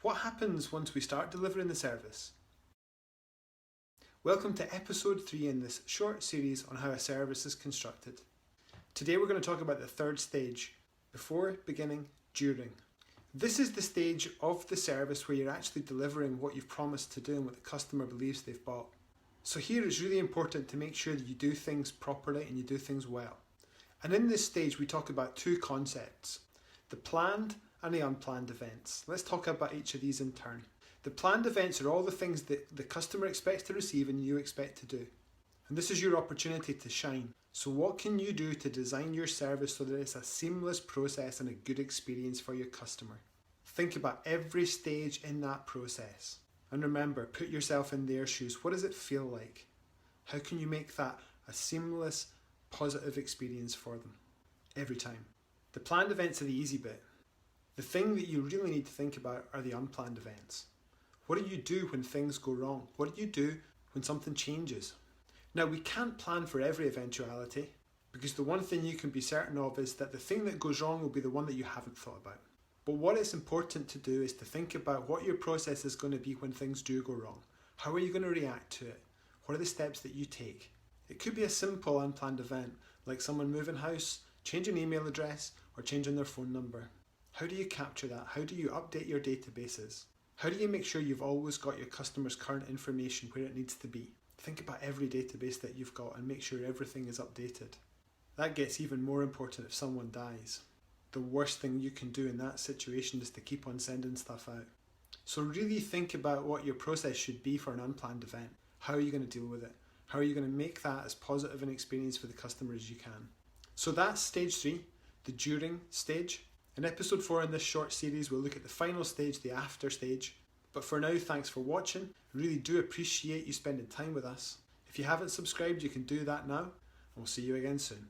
What happens once we start delivering the service? Welcome to episode 3 in this short series on how a service is constructed. Today we're going to talk about the third stage, before, beginning, during. This is the stage of the service where you're actually delivering what you've promised to do and what the customer believes they've bought. So here it's really important to make sure that you do things properly and you do things well. And in this stage we talk about two concepts, the planned and the unplanned events. Let's talk about each of these in turn. The planned events are all the things that the customer expects to receive and you expect to do. And this is your opportunity to shine. So what can you do to design your service so that it's a seamless process and a good experience for your customer? Think about every stage in that process. And remember, put yourself in their shoes. What does it feel like? How can you make that a seamless, positive experience for them every time? The planned events are the easy bit. The thing that you really need to think about are the unplanned events. What do you do when things go wrong? What do you do when something changes? Now, we can't plan for every eventuality because the one thing you can be certain of is that the thing that goes wrong will be the one that you haven't thought about. But what it's important to do is to think about what your process is going to be when things do go wrong. How are you going to react to it? What are the steps that you take? It could be a simple unplanned event like someone moving house, changing email address, or changing their phone number. How do you capture that? How do you update your databases? How do you make sure you've always got your customers' current information where it needs to be? Think about every database that you've got and make sure everything is updated. That gets even more important if someone dies. The worst thing you can do in that situation is to keep on sending stuff out. So really think about what your process should be for an unplanned event. How are you going to deal with it? How are you going to make that as positive an experience for the customer as you can? So that's stage 3, the during stage. In episode 4 in this short series, we'll look at the final stage, the after stage. But for now, thanks for watching. I really do appreciate you spending time with us. If you haven't subscribed, you can do that now. And we'll see you again soon.